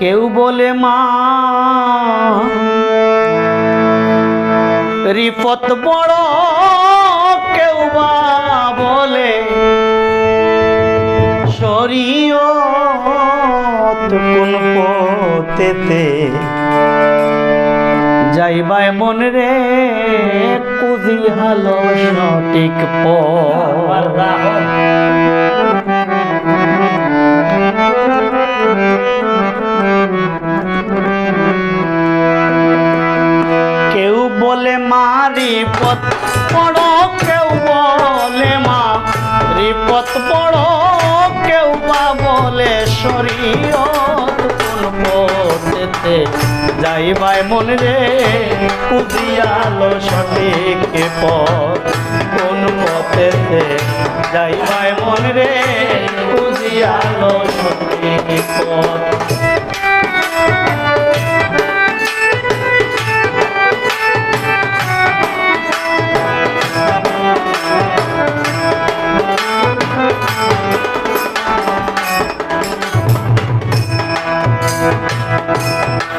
কেউ বলে মা রিপত বড়, কেউ বা বলে শরীয়ত কোন পথেতে যাইবাই মন রে কুজি হালো সঠিক পথ। কেউ বলে মা রিপত বড়, কেউ বলে মা রিপত বড়, কেউ বা বলে শরীয়ত কোন পথেতে যাইবাই মন রে কুজিয়ালো সঠিক পথ। কোন পথেতে যাইবাই মন রে কুজিয়ালো সঠিক পথ।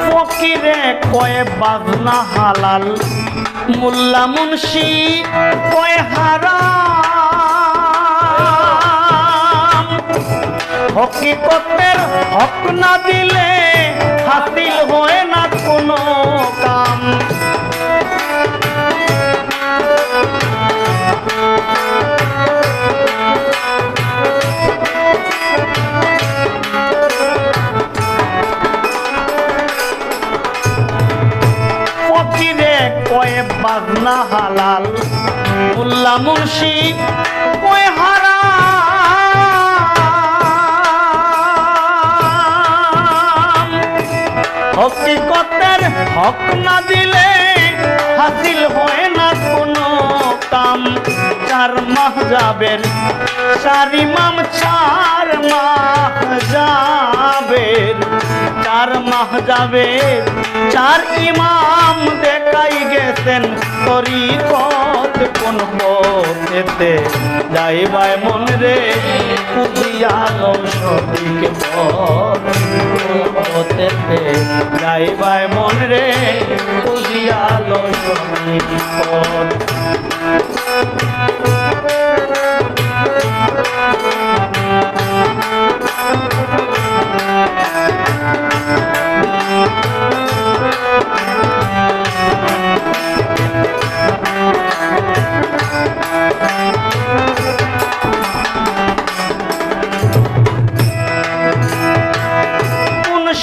ফকিরে কয়ে বাজনা হালাল, মোল্লা মুন্সি কয়ে হারাম। হকিকতের হক না দিলে হাসিল হয় না কোনো কাম। কয়ে বাজনা হালাল, মোল্লা মুন্সি কয়ে হারাম। হকিকতের হক না দিলে হাসিল হয় না কোনো কাম। চার মাহ যাবের চার ইমাম, চার মাহ যাবের চার মাহ যাবের চার ইমাম দেখাই গেছেন তরিকত কোন পথেতে যাইবাই মন রে কুজিয়ালো সঠিক পথ। পথেতে যাইবাই মন রে কুজিয়ালো সঠিক পথ।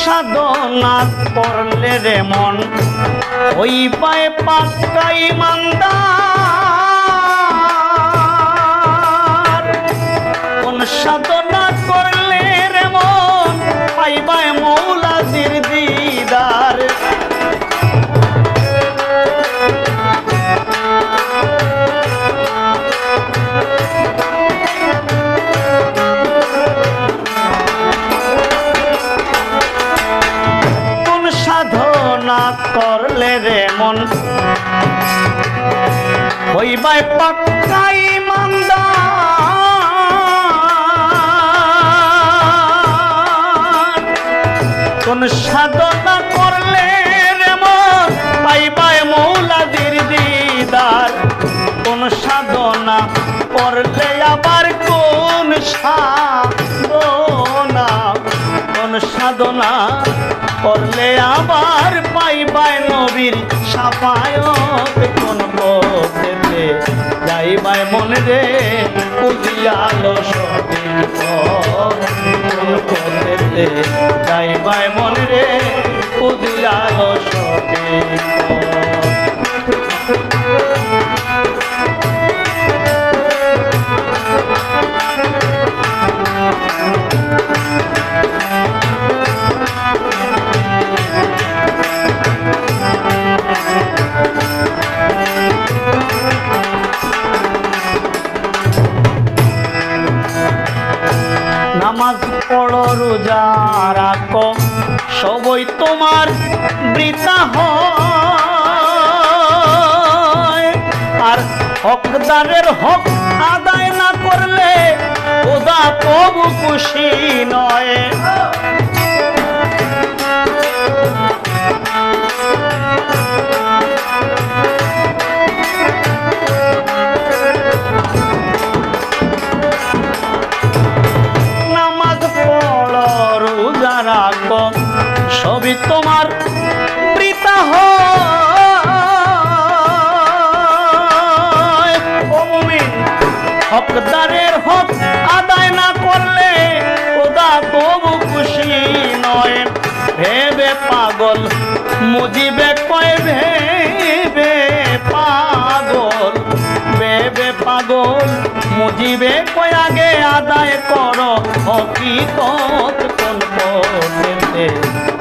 সাধনা করলে রে মন ওই পায় পাক্কা ইমানদার। কোন সাধনা করলে রে মন পাইবায় মৌলাজির দিদার। করলে রে মন হইবাই পাক্কা ইমানদার। কোন সাধনা করলে রে মন পাইবাই মৌলাজির দিদার। কোন সাধনা করলে আবার কোন সাধনা, কোন সাধনা করলে আবার পাইবাই নবীর শাফায়াত। কোন পথেতে যাইবাই মন রে কুজিয়ালো সঠিক পথ। কোন পথেতে যাইবাই মন রে কুজিয়ালো সঠিক পথ। নামাজ পড়ো রোজা রাখো সবই তোমার বৃথা হয়। আর হকদারের হক আদায় না করলে খোদা প্রভু খুশি নয়। থাকো সবই তোমার বৃথা হকদারের হক আদায় না করলে খোদা তবু খুশি নয়। ভেবে পাগল মুজিবে কয় ভেবে পাগল ভেবে পাগল মুজিবে কয় আগে আদায় করো হকিকত কোন পথেতে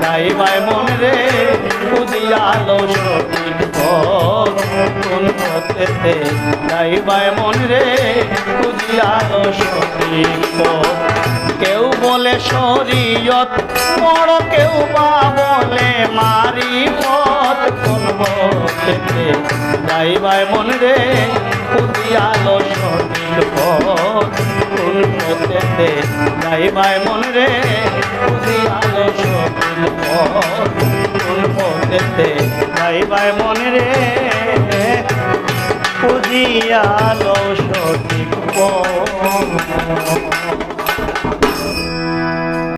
যাইবাই মন রে খুঁজিয়ালো সঠিক পথ কোন পথেতে যাইবাই মন রে খুঁজিয়ালো সঠিক পথ। কেউ বলে শরীয়ত বড় কেউ বা বলে মারিফত কোন পথেতে যাইবাই মন রে খুঁজিয়ালো সঠিক পথ কোন পথেতে যাইবাই মন রে খুঁজিয়ালো সঠিক পথ কোন পথেতে যাইবাই মন রে খুঁজিয়ালো সঠিক পথ।